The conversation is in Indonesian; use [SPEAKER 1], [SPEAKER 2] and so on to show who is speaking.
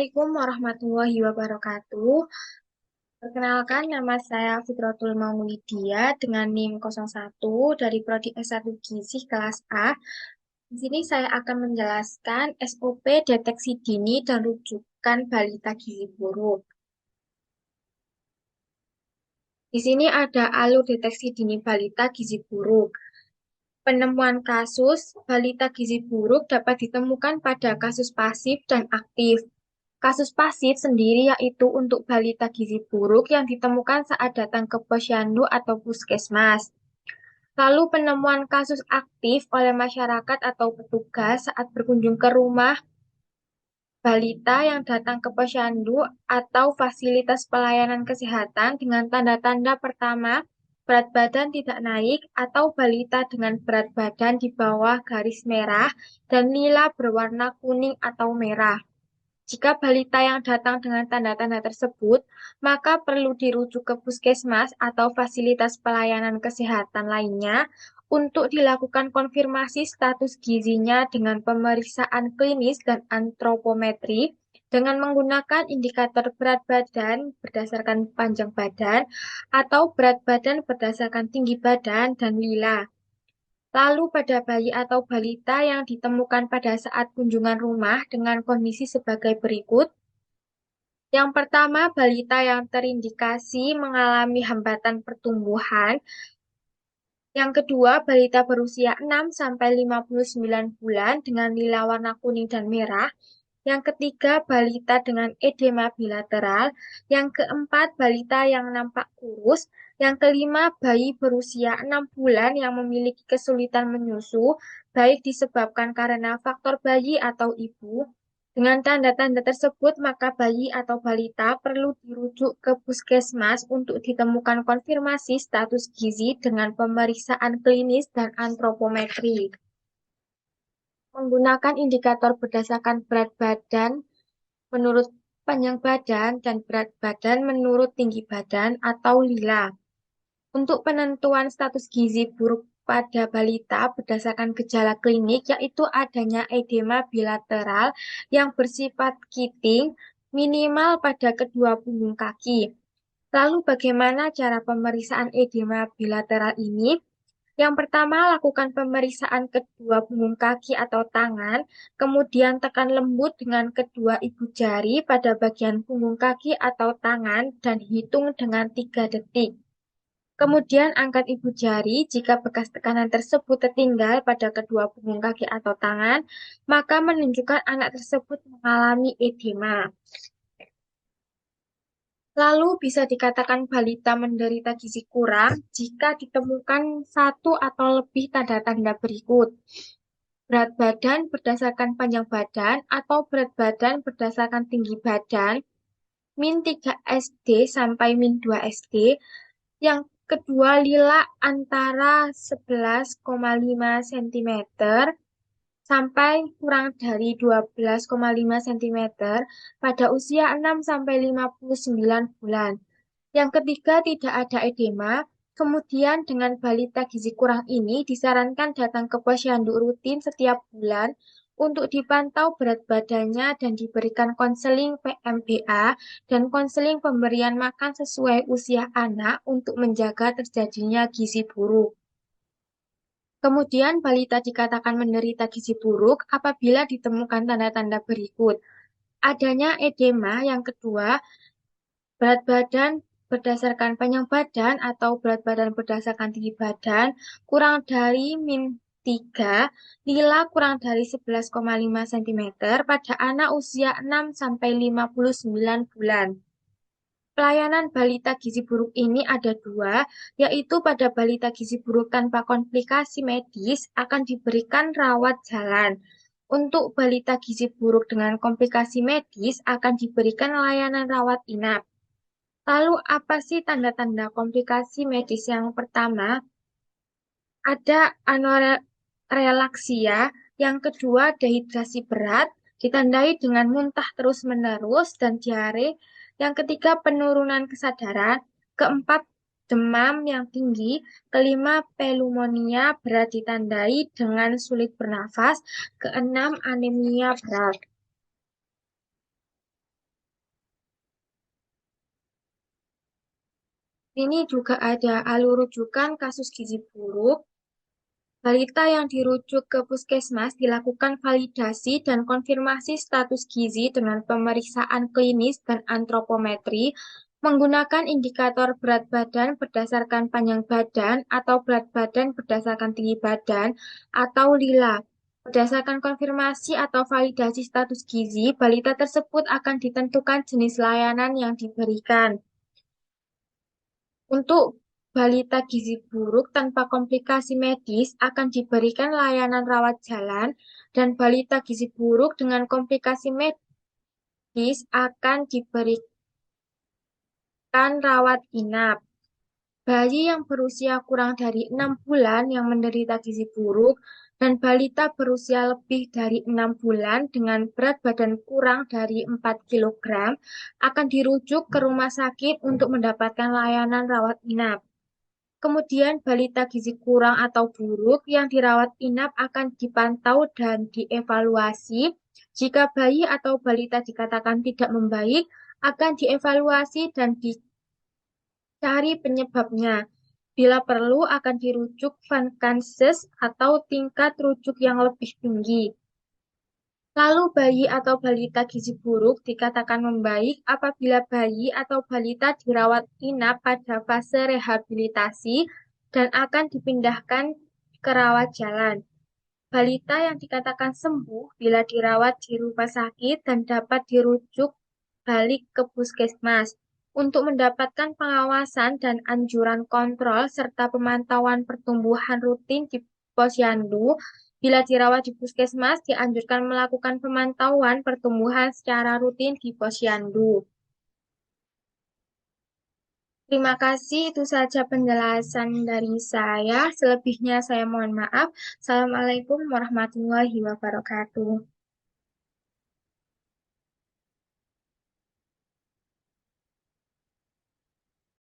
[SPEAKER 1] Assalamualaikum warahmatullahi wabarakatuh. Perkenalkan, nama saya Fitratul Mauludia dengan NIM 01 dari Prodi S1 Gizi kelas A. Di sini saya akan menjelaskan SOP deteksi dini dan rujukan balita gizi buruk. Di sini ada alur deteksi dini balita gizi buruk. Penemuan kasus balita gizi buruk dapat ditemukan pada kasus pasif dan aktif. Kasus pasif sendiri yaitu untuk balita gizi buruk yang ditemukan saat datang ke posyandu atau puskesmas. Lalu penemuan kasus aktif oleh masyarakat atau petugas saat berkunjung ke rumah balita yang datang ke posyandu atau fasilitas pelayanan kesehatan dengan tanda-tanda pertama, berat badan tidak naik atau balita dengan berat badan di bawah garis merah dan lila berwarna kuning atau merah. Jika balita yang datang dengan tanda-tanda tersebut, maka perlu dirujuk ke puskesmas atau fasilitas pelayanan kesehatan lainnya untuk dilakukan konfirmasi status gizinya dengan pemeriksaan klinis dan antropometri dengan menggunakan indikator berat badan berdasarkan panjang badan atau berat badan berdasarkan tinggi badan dan lila. Lalu pada bayi atau balita yang ditemukan pada saat kunjungan rumah dengan kondisi sebagai berikut. Yang pertama, balita yang terindikasi mengalami hambatan pertumbuhan. Yang kedua, balita berusia 6 sampai 59 bulan dengan lila warna kuning dan merah. Yang ketiga, balita dengan edema bilateral. Yang keempat, balita yang nampak kurus. Yang kelima, bayi berusia 6 bulan yang memiliki kesulitan menyusu, baik disebabkan karena faktor bayi atau ibu. Dengan tanda-tanda tersebut, maka bayi atau balita perlu dirujuk ke puskesmas untuk ditemukan konfirmasi status gizi dengan pemeriksaan klinis dan antropometri. Menggunakan indikator berdasarkan berat badan menurut panjang badan dan berat badan menurut tinggi badan atau lila. Untuk penentuan status gizi buruk pada balita berdasarkan gejala klinik yaitu adanya edema bilateral yang bersifat kiting minimal pada kedua punggung kaki. Lalu bagaimana cara pemeriksaan edema bilateral ini? Yang pertama, lakukan pemeriksaan kedua punggung kaki atau tangan, kemudian tekan lembut dengan kedua ibu jari pada bagian punggung kaki atau tangan dan hitung dengan 3 detik. Kemudian angkat ibu jari jika bekas tekanan tersebut tertinggal pada kedua punggung kaki atau tangan, maka menunjukkan anak tersebut mengalami edema. Lalu bisa dikatakan balita menderita gizi kurang jika ditemukan satu atau lebih tanda-tanda berikut. Berat badan berdasarkan panjang badan atau berat badan berdasarkan tinggi badan, min 3 SD sampai min 2 SD. Yang kedua, lila antara 11,5 cm sampai kurang dari 12,5 cm pada usia 6 sampai 59 bulan. Yang ketiga, tidak ada edema. Kemudian dengan balita gizi kurang ini disarankan datang ke posyandu rutin setiap bulan untuk dipantau berat badannya dan diberikan konseling PMBA dan konseling pemberian makan sesuai usia anak untuk menjaga terjadinya gizi buruk. Kemudian balita dikatakan menderita gizi buruk apabila ditemukan tanda-tanda berikut. Adanya edema, yang kedua, berat badan berdasarkan panjang badan atau berat badan berdasarkan tinggi badan kurang dari min 3, lila kurang dari 11,5 cm pada anak usia 6 sampai 59 bulan. Pelayanan balita gizi buruk ini ada dua, yaitu pada balita gizi buruk tanpa komplikasi medis akan diberikan rawat jalan. Untuk balita gizi buruk dengan komplikasi medis akan diberikan layanan rawat inap. Lalu apa sih tanda-tanda komplikasi medis yang pertama? Ada anorelaksia, yang kedua dehidrasi berat, ditandai dengan muntah terus-menerus dan diare, yang ketiga penurunan kesadaran, keempat demam yang tinggi, kelima pneumonia berat ditandai dengan sulit bernafas, keenam anemia berat. Ini juga ada alur rujukan kasus gizi buruk. Balita yang dirujuk ke puskesmas dilakukan validasi dan konfirmasi status gizi dengan pemeriksaan klinis dan antropometri menggunakan indikator berat badan berdasarkan panjang badan atau berat badan berdasarkan tinggi badan atau lila. Berdasarkan konfirmasi atau validasi status gizi, balita tersebut akan ditentukan jenis layanan yang diberikan. Untuk balita gizi buruk tanpa komplikasi medis akan diberikan layanan rawat jalan dan balita gizi buruk dengan komplikasi medis akan diberikan rawat inap. Bayi yang berusia kurang dari 6 bulan yang menderita gizi buruk dan balita berusia lebih dari 6 bulan dengan berat badan kurang dari 4 kilogram akan dirujuk ke rumah sakit untuk mendapatkan layanan rawat inap. Kemudian balita gizi kurang atau buruk yang dirawat inap akan dipantau dan dievaluasi. Jika bayi atau balita dikatakan tidak membaik, akan dievaluasi dan dicari penyebabnya. Bila perlu akan dirujuk vakanses atau tingkat rujuk yang lebih tinggi. Lalu bayi atau balita gizi buruk dikatakan membaik apabila bayi atau balita dirawat inap pada fase rehabilitasi dan akan dipindahkan ke rawat jalan. Balita yang dikatakan sembuh bila dirawat di rumah sakit dan dapat dirujuk balik ke puskesmas untuk mendapatkan pengawasan dan anjuran kontrol serta pemantauan pertumbuhan rutin di posyandu. Bila dirawat di puskesmas, dianjurkan melakukan pemantauan pertumbuhan secara rutin di posyandu. Terima kasih, itu saja penjelasan dari saya. Selebihnya saya mohon maaf. Assalamualaikum warahmatullahi wabarakatuh.